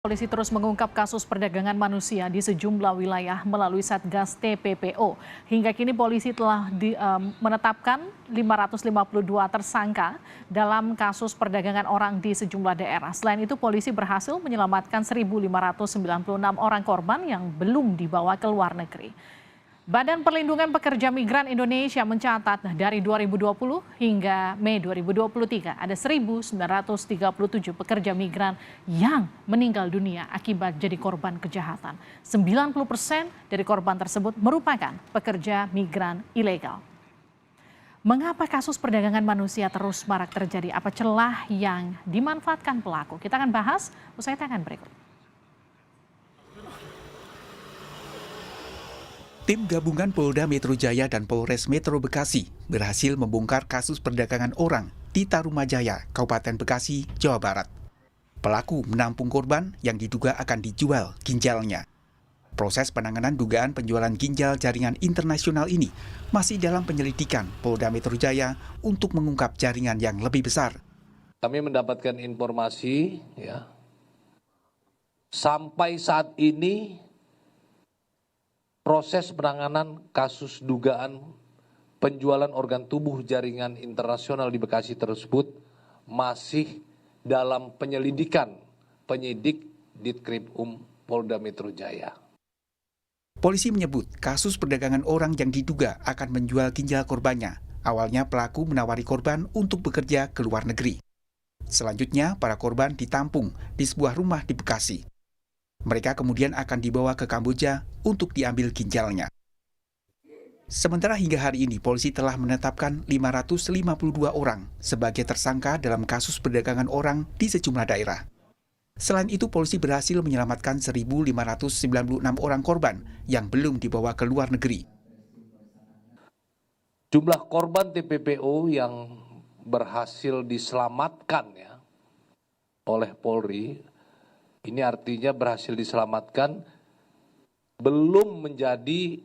Polisi terus mengungkap kasus perdagangan manusia di sejumlah wilayah melalui Satgas TPPO. Hingga kini polisi telah menetapkan 552 tersangka dalam kasus perdagangan orang di sejumlah daerah. Selain itu, polisi berhasil menyelamatkan 1.596 orang korban yang belum dibawa ke luar negeri. Badan Perlindungan Pekerja Migran Indonesia mencatat dari 2020 hingga Mei 2023 ada 1.937 pekerja migran yang meninggal dunia akibat jadi korban kejahatan. 90% dari korban tersebut merupakan pekerja migran ilegal. Mengapa kasus perdagangan manusia terus marak terjadi? Apa celah yang dimanfaatkan pelaku? Kita akan bahas usai tayangan berikut. Tim gabungan Polda Metro Jaya dan Polres Metro Bekasi berhasil membongkar kasus perdagangan orang di Tarumajaya, Kabupaten Bekasi, Jawa Barat. Pelaku menampung korban yang diduga akan dijual ginjalnya. Proses penanganan dugaan penjualan ginjal jaringan internasional ini masih dalam penyelidikan Polda Metro Jaya untuk mengungkap jaringan yang lebih besar. Kami mendapatkan informasi, sampai saat ini proses penanganan kasus dugaan penjualan organ tubuh jaringan internasional di Bekasi tersebut masih dalam penyelidikan penyidik Ditkrimum Polda Metro Jaya. Polisi menyebut kasus perdagangan orang yang diduga akan menjual ginjal korbannya. Awalnya pelaku menawari korban untuk bekerja ke luar negeri. Selanjutnya para korban ditampung di sebuah rumah di Bekasi. Mereka kemudian akan dibawa ke Kamboja untuk diambil ginjalnya. Sementara hingga hari ini polisi telah menetapkan 552 orang sebagai tersangka dalam kasus perdagangan orang di sejumlah daerah. Selain itu polisi berhasil menyelamatkan 1.596 orang korban yang belum dibawa ke luar negeri. Jumlah korban TPPO yang berhasil diselamatkan oleh Polri, ini artinya berhasil diselamatkan, belum menjadi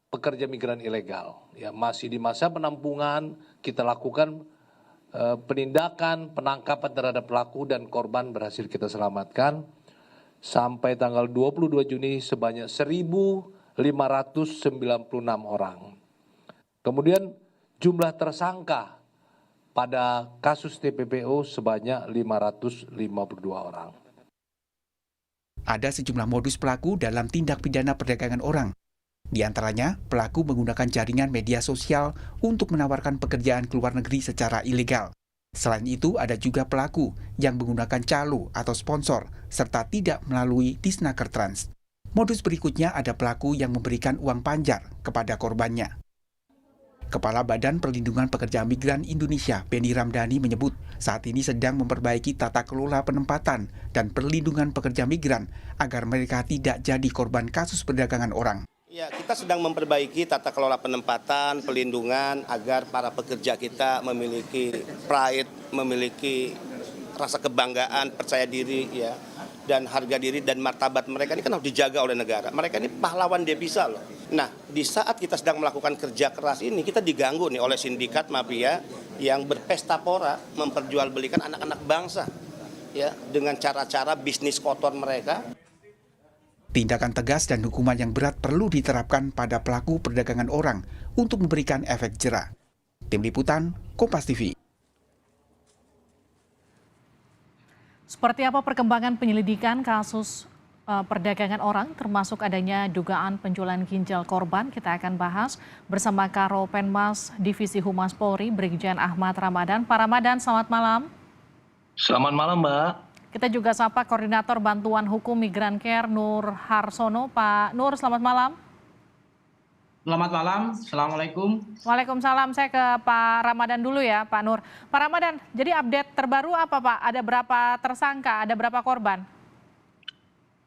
pekerja migran ilegal. Masih di masa penampungan, kita lakukan penindakan, penangkapan terhadap pelaku dan korban berhasil kita selamatkan. Sampai tanggal 22 Juni sebanyak 1.596 orang. Kemudian jumlah tersangka pada kasus TPPO sebanyak 552 orang. Ada sejumlah modus pelaku dalam tindak pidana perdagangan orang. Di antaranya, pelaku menggunakan jaringan media sosial untuk menawarkan pekerjaan ke luar negeri secara ilegal. Selain itu, ada juga pelaku yang menggunakan calo atau sponsor, serta tidak melalui Disnaker Trans. Modus berikutnya ada pelaku yang memberikan uang panjar kepada korbannya. Kepala Badan Perlindungan Pekerja Migran Indonesia, Benny Ramdhani menyebut saat ini sedang memperbaiki tata kelola penempatan dan perlindungan pekerja migran agar mereka tidak jadi korban kasus perdagangan orang. Ya, kita sedang memperbaiki tata kelola penempatan, pelindungan agar para pekerja kita memiliki pride, memiliki rasa kebanggaan, percaya diri, dan harga diri dan martabat mereka ini kan harus dijaga oleh negara. Mereka ini pahlawan devisa loh. Nah, di saat kita sedang melakukan kerja keras ini, kita diganggu nih oleh sindikat mafia yang berpesta pora memperjualbelikan anak-anak bangsa, dengan cara-cara bisnis kotor mereka. Tindakan tegas dan hukuman yang berat perlu diterapkan pada pelaku perdagangan orang untuk memberikan efek jera. Tim Liputan, Kompas TV. Seperti apa perkembangan penyelidikan kasus perdagangan orang termasuk adanya dugaan penjualan ginjal korban? Kita akan bahas bersama Karo Penmas Divisi Humas Polri, Brigjen Ahmad Ramadan. Pak Ramadan, selamat malam. Selamat malam, Mbak. Kita juga sapa Koordinator Bantuan Hukum Migran Care, Nur Harsono. Pak Nur, selamat malam. Selamat malam, Assalamualaikum. Waalaikumsalam, saya ke Pak Ramadan dulu ya, Pak Nur. Pak Ramadan, jadi update terbaru apa Pak? Ada berapa tersangka, ada berapa korban?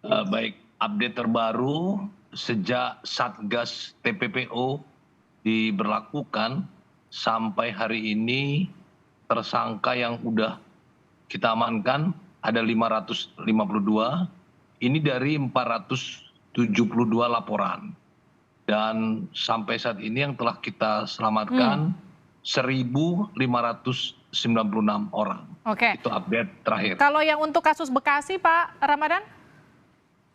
Baik, update terbaru sejak Satgas TPPO diberlakukan sampai hari ini tersangka yang udah kita amankan ada 552, ini dari 472 laporan. Dan sampai saat ini yang telah kita selamatkan 1.596 orang. Oke. Itu update terakhir. Kalau yang untuk kasus Bekasi, Pak Ramadan?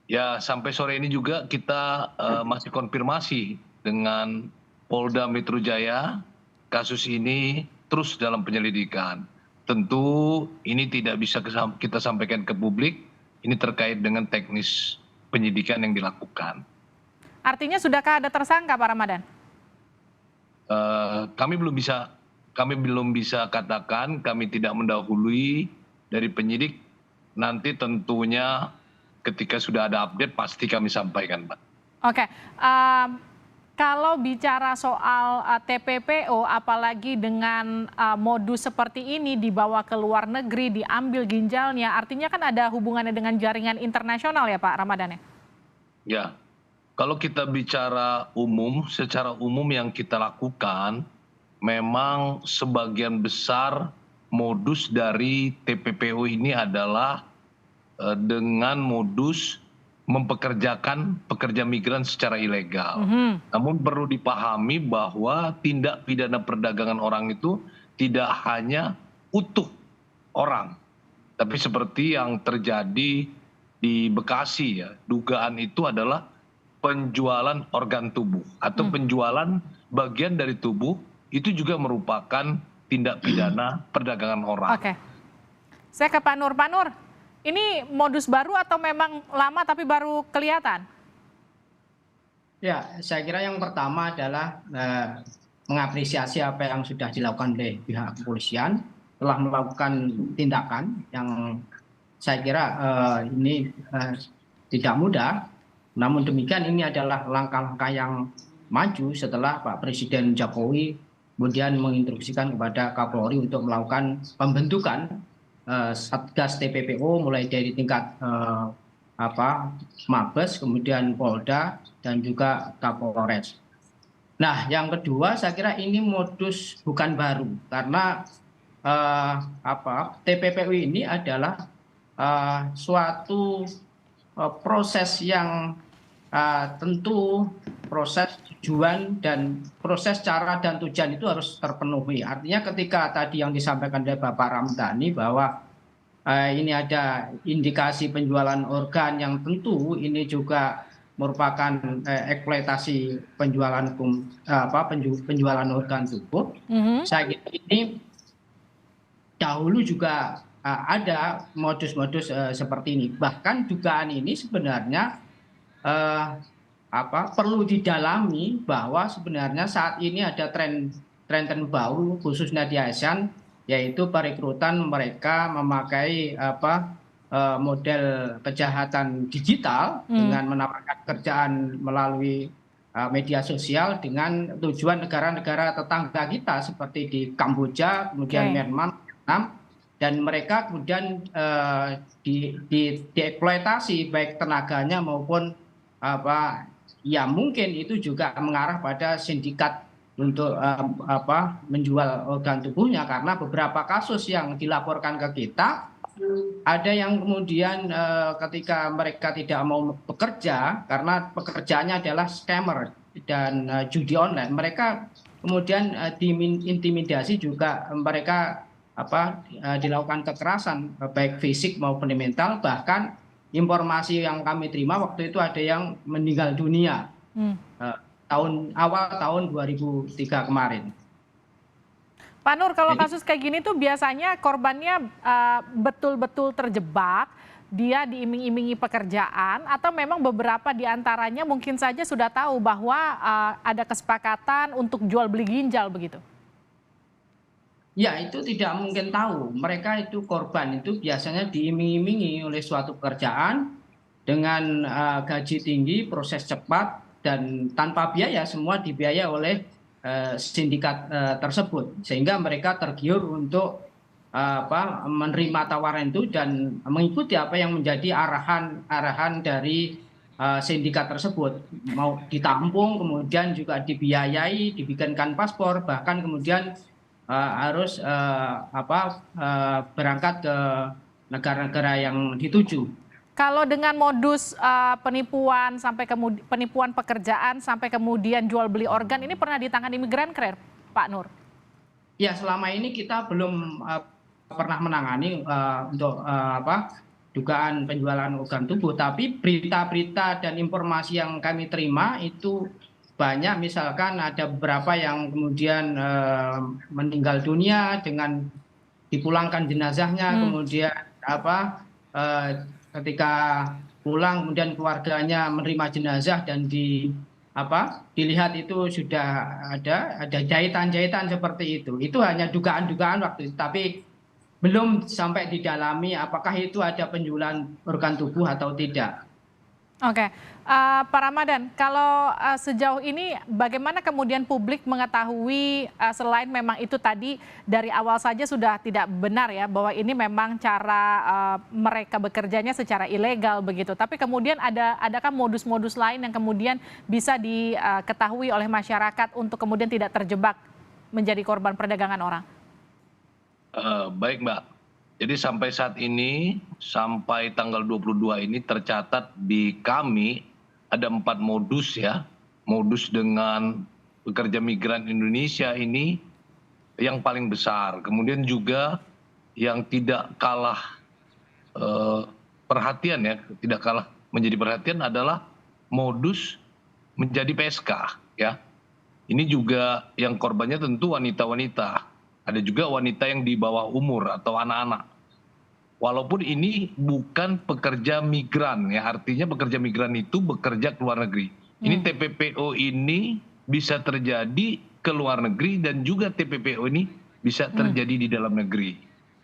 Ya, sampai sore ini juga kita masih konfirmasi dengan Polda Metro Jaya, kasus ini terus dalam penyelidikan. Tentu ini tidak bisa kita sampaikan ke publik, ini terkait dengan teknis penyidikan yang dilakukan. Artinya sudahkah ada tersangka, Pak Ramadan? Kami belum bisa katakan, kami tidak mendahului dari penyidik. Nanti tentunya ketika sudah ada update pasti kami sampaikan, Pak. Oke, kalau bicara soal TPPO, apalagi dengan modus seperti ini dibawa ke luar negeri, diambil ginjalnya, artinya kan ada hubungannya dengan jaringan internasional ya Pak Ramadan ya? Ya, kalau kita bicara umum, secara umum yang kita lakukan, memang sebagian besar modus dari TPPO ini adalah dengan modus mempekerjakan pekerja migran secara ilegal. Namun perlu dipahami bahwa tindak pidana perdagangan orang itu tidak hanya utuh orang, tapi seperti yang terjadi di Bekasi ya, dugaan itu adalah penjualan organ tubuh atau penjualan bagian dari tubuh, itu juga merupakan tindak pidana perdagangan orang. Oke, saya ke Pak Nur. Pak Nur, ini modus baru atau memang lama tapi baru kelihatan? Ya, saya kira yang pertama adalah mengapresiasi apa yang sudah dilakukan oleh pihak kepolisian, telah melakukan tindakan yang saya kira ini tidak mudah. Namun demikian ini adalah langkah-langkah yang maju setelah Pak Presiden Jokowi kemudian menginstruksikan kepada Kapolri untuk melakukan pembentukan Satgas TPPO mulai dari tingkat Mabes, kemudian Polda dan juga Kapolres. Nah, yang kedua saya kira ini modus bukan baru karena TPPO ini adalah suatu proses yang tentu proses tujuan dan proses cara dan tujuan itu harus terpenuhi. Artinya ketika tadi yang disampaikan oleh Bapak Ramdhani bahwa ini ada indikasi penjualan organ yang tentu ini juga merupakan eksploitasi penjualan penjualan organ tubuh. Saya kira ini dahulu juga ada modus-modus seperti ini. Bahkan dugaan ini sebenarnya perlu didalami bahwa sebenarnya saat ini ada tren baru khususnya di ASEAN, yaitu perekrutan mereka memakai model kejahatan digital dengan menawarkan kerjaan melalui media sosial dengan tujuan negara-negara tetangga kita seperti di Kamboja, kemudian Myanmar, Vietnam, dan mereka kemudian dieksploitasi baik tenaganya maupun ya mungkin itu juga mengarah pada sindikat untuk menjual organ tubuhnya, karena beberapa kasus yang dilaporkan ke kita ada yang kemudian ketika mereka tidak mau bekerja karena pekerjaannya adalah scammer dan judi online, mereka kemudian diintimidasi juga, mereka dilakukan kekerasan baik fisik maupun mental. Bahkan informasi yang kami terima waktu itu ada yang meninggal dunia awal tahun 2003 kemarin. Pak Nur, kalau kasus kayak gini tuh biasanya korbannya betul-betul terjebak, dia diiming-imingi pekerjaan, atau memang beberapa di antaranya mungkin saja sudah tahu bahwa ada kesepakatan untuk jual beli ginjal begitu? Ya, itu tidak mungkin tahu. Mereka itu korban itu biasanya diiming-imingi oleh suatu pekerjaan dengan gaji tinggi, proses cepat, dan tanpa biaya, semua dibiayai oleh sindikat tersebut. Sehingga mereka tergiur untuk menerima tawaran itu dan mengikuti apa yang menjadi arahan dari sindikat tersebut. Mau ditampung, kemudian juga dibiayai, dibikinkan paspor, bahkan kemudian harus berangkat ke negara-negara yang dituju. Kalau dengan modus penipuan sampai penipuan pekerjaan sampai kemudian jual beli organ, ini pernah ditangani Migrancare, Pak Nur? Ya, selama ini kita belum pernah menangani untuk dugaan penjualan organ tubuh, tapi berita-berita dan informasi yang kami terima itu banyak, misalkan ada beberapa yang kemudian meninggal dunia dengan dipulangkan jenazahnya, kemudian eh, ketika pulang kemudian keluarganya menerima jenazah dan dilihat itu sudah ada jahitan-jahitan seperti itu. Itu hanya dugaan-dugaan waktu itu, tapi belum sampai didalami apakah itu ada penjualan organ tubuh atau tidak. Oke, Pak Ramadan, kalau sejauh ini bagaimana kemudian publik mengetahui selain memang itu tadi dari awal saja sudah tidak benar ya bahwa ini memang cara mereka bekerjanya secara ilegal begitu, tapi kemudian adakah modus-modus lain yang kemudian bisa diketahui oleh masyarakat untuk kemudian tidak terjebak menjadi korban perdagangan orang? Baik Mbak. Jadi sampai saat ini, sampai tanggal 22 ini tercatat di kami ada 4 modus ya. Modus dengan pekerja migran Indonesia ini yang paling besar. Kemudian juga yang tidak kalah perhatian ya, tidak kalah menjadi perhatian adalah modus menjadi PSK ya. Ini juga yang korbannya tentu wanita-wanita. Ada juga wanita yang di bawah umur atau anak-anak. Walaupun ini bukan pekerja migran ya, artinya pekerja migran itu bekerja ke luar negeri. Ini TPPO ini bisa terjadi ke luar negeri dan juga TPPO ini bisa terjadi di dalam negeri.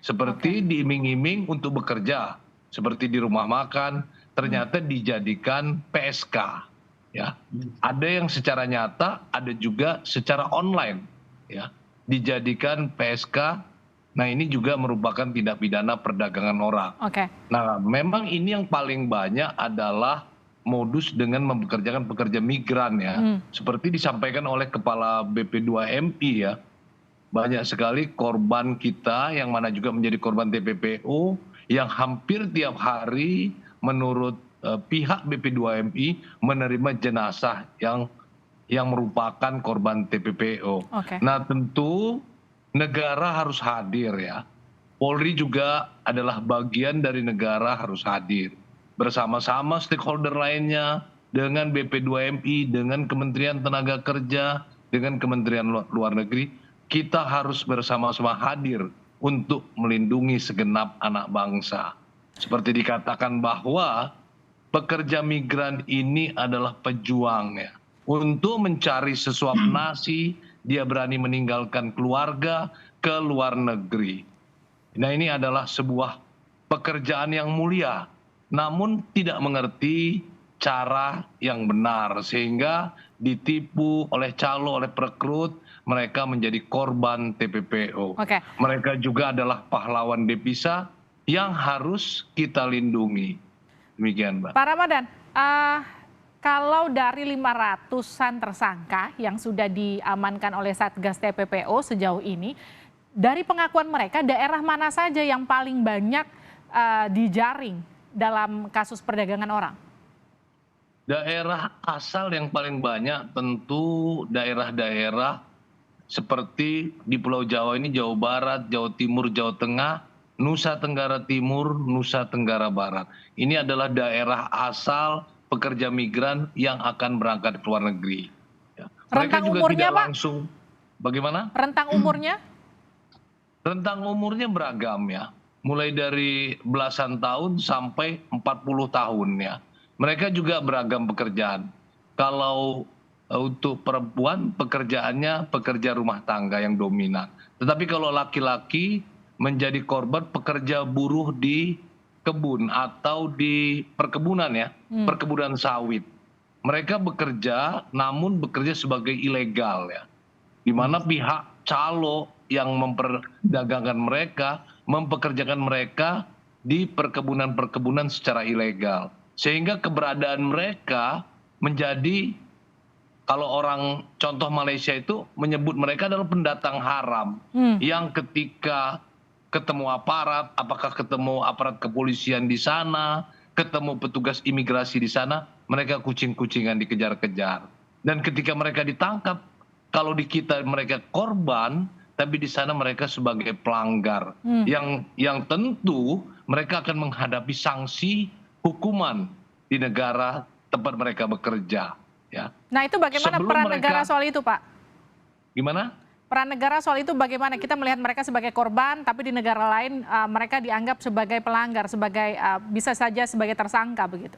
Seperti diiming-iming untuk bekerja, seperti di rumah makan, ternyata dijadikan PSK. Ya, ada yang secara nyata, ada juga secara online. Ya, dijadikan PSK. Nah ini juga merupakan tindak pidana perdagangan orang. Nah memang ini yang paling banyak adalah modus dengan mempekerjakan pekerja migran ya. Seperti disampaikan oleh Kepala BP2MI ya. Banyak sekali korban kita yang mana juga menjadi korban TPPO yang hampir tiap hari menurut pihak BP2MI menerima jenazah yang merupakan korban TPPO. Nah tentu negara harus hadir ya. Polri juga adalah bagian dari negara harus hadir. Bersama-sama stakeholder lainnya dengan BP2MI, dengan Kementerian Tenaga Kerja, dengan Kementerian Luar Negeri. Kita harus bersama-sama hadir untuk melindungi segenap anak bangsa. Seperti dikatakan bahwa pekerja migran ini adalah pejuang ya. Untuk mencari sesuap nasi, dia berani meninggalkan keluarga ke luar negeri. Nah ini adalah sebuah pekerjaan yang mulia, namun tidak mengerti cara yang benar, sehingga ditipu oleh calo, oleh perekrut, mereka menjadi korban TPPO. Mereka juga adalah pahlawan devisa yang harus kita lindungi. Demikian Mbak. Pak Ramadan, kalau dari 500-an tersangka yang sudah diamankan oleh Satgas TPPO sejauh ini, dari pengakuan mereka daerah mana saja yang paling banyak dijaring dalam kasus perdagangan orang? Daerah asal yang paling banyak tentu daerah-daerah seperti di Pulau Jawa ini, Jawa Barat, Jawa Timur, Jawa Tengah, Nusa Tenggara Timur, Nusa Tenggara Barat. Ini adalah daerah asal pekerja migran yang akan berangkat ke luar negeri. Ya. Mereka juga umurnya, tidak Pak? langsung. Bagaimana? Rentang umurnya? Rentang umurnya beragam ya. Mulai dari belasan tahun sampai 40 tahun ya. Mereka juga beragam pekerjaan. Kalau untuk perempuan pekerjaannya pekerja rumah tangga yang dominan. Tetapi kalau laki-laki menjadi korban pekerja buruh di kebun atau di perkebunan ya, perkebunan sawit. Mereka bekerja namun bekerja sebagai ilegal ya. Di mana pihak calo yang memperdagangkan mereka, mempekerjakan mereka di perkebunan-perkebunan secara ilegal. Sehingga keberadaan mereka menjadi, kalau orang contoh Malaysia itu menyebut mereka adalah pendatang haram. Yang ketika ketemu aparat, apakah ketemu aparat kepolisian di sana, ketemu petugas imigrasi di sana, mereka kucing-kucingan dikejar-kejar. Dan ketika mereka ditangkap, kalau di kita mereka korban, tapi di sana mereka sebagai pelanggar yang tentu mereka akan menghadapi sanksi hukuman di negara tempat mereka bekerja. Ya. Nah itu bagaimana Sebelum peran mereka- negara soal itu, Pak? Gimana? Peran negara soal itu bagaimana? Kita melihat mereka sebagai korban, tapi di negara lain mereka dianggap sebagai pelanggar, sebagai bisa saja sebagai tersangka begitu.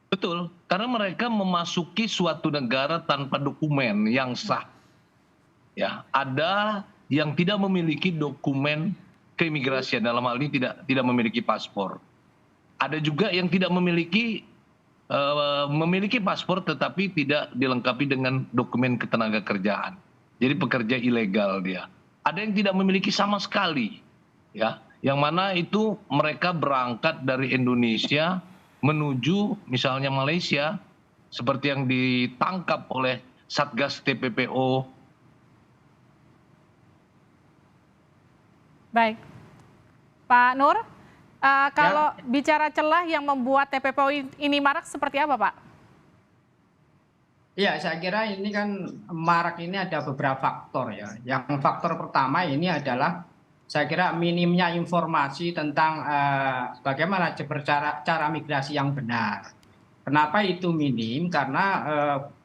Betul, karena mereka memasuki suatu negara tanpa dokumen yang sah. Ya, ada yang tidak memiliki dokumen keimigrasian, dalam hal ini tidak memiliki paspor. Ada juga yang tidak memiliki paspor tetapi tidak dilengkapi dengan dokumen ketenaga kerjaan. Jadi pekerja ilegal dia. Ada yang tidak memiliki sama sekali, ya. Yang mana itu mereka berangkat dari Indonesia menuju misalnya Malaysia, seperti yang ditangkap oleh Satgas TPPO. Baik, Pak Nur, kalau bicara celah yang membuat TPPO ini marak seperti apa, Pak? Ya, saya kira ini kan marak ini ada beberapa faktor ya. Yang faktor pertama ini adalah saya kira minimnya informasi tentang bagaimana cara migrasi yang benar. Kenapa itu minim? Karena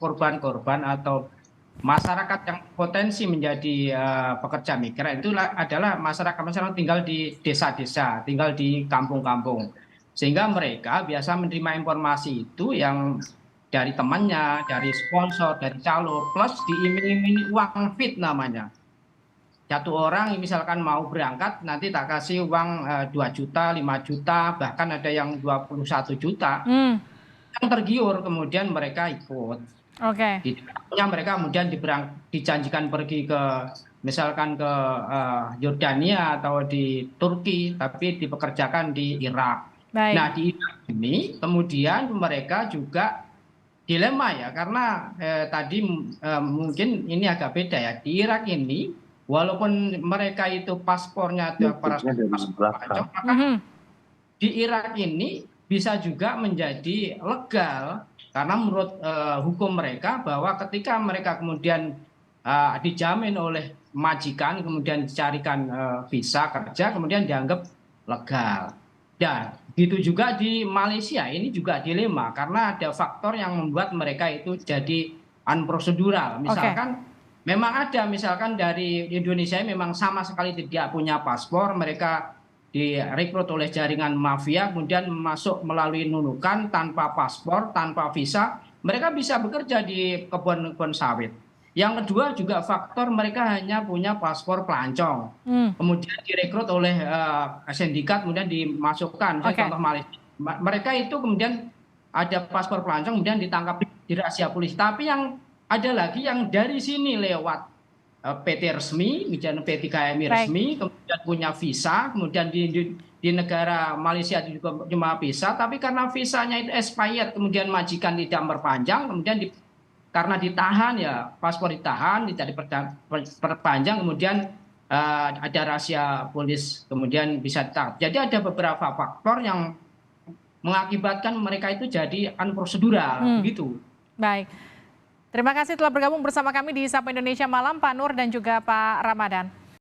korban-korban atau masyarakat yang potensi menjadi pekerja migran itu adalah masyarakat tinggal di desa-desa, tinggal di kampung-kampung. Sehingga mereka biasa menerima informasi itu yang dari temannya, dari sponsor, dari calo, plus diiming-imingi uang fit namanya. Satu orang misalkan mau berangkat, nanti tak kasih uang 2 juta, 5 juta, bahkan ada yang 21 juta. Yang tergiur, kemudian mereka ikut. Oke. Mereka kemudian dijanjikan pergi ke, misalkan ke Yordania atau di Turki, tapi dipekerjakan di Irak. Baik. Nah, di Irak ini kemudian mereka juga dilema ya, karena tadi mungkin ini agak beda ya. Di Irak ini, walaupun mereka itu paspornya ada paspor pelancong, maka di Irak ini bisa juga menjadi legal, karena menurut hukum mereka bahwa ketika mereka kemudian dijamin oleh majikan, kemudian dicarikan visa kerja, kemudian dianggap legal. Dan gitu juga di Malaysia, ini juga dilema karena ada faktor yang membuat mereka itu jadi unprocedural. Misalkan memang ada, misalkan dari Indonesia memang sama sekali tidak punya paspor, mereka direkrut oleh jaringan mafia, kemudian masuk melalui nunukan tanpa paspor, tanpa visa, mereka bisa bekerja di kebun-kebun sawit. Yang kedua juga faktor mereka hanya punya paspor pelancong, kemudian direkrut oleh sindikat, kemudian dimasukkan. Contoh Malaysia, mereka itu kemudian ada paspor pelancong, kemudian ditangkap di rahasia polisi. Tapi yang ada lagi yang dari sini lewat PT resmi, misalnya P3MI resmi, kemudian punya visa, kemudian di negara Malaysia juga cuma visa, tapi karena visanya itu expired, kemudian majikan tidak memperpanjang, kemudian karena ditahan ya, paspor ditahan, tidak diperpanjang, kemudian ada rahasia polis, kemudian bisa ditangkap. Jadi ada beberapa faktor yang mengakibatkan mereka itu jadi unprocedural, begitu. Baik. Terima kasih telah bergabung bersama kami di Sapa Indonesia Malam, Pak Nur dan juga Pak Ramadan.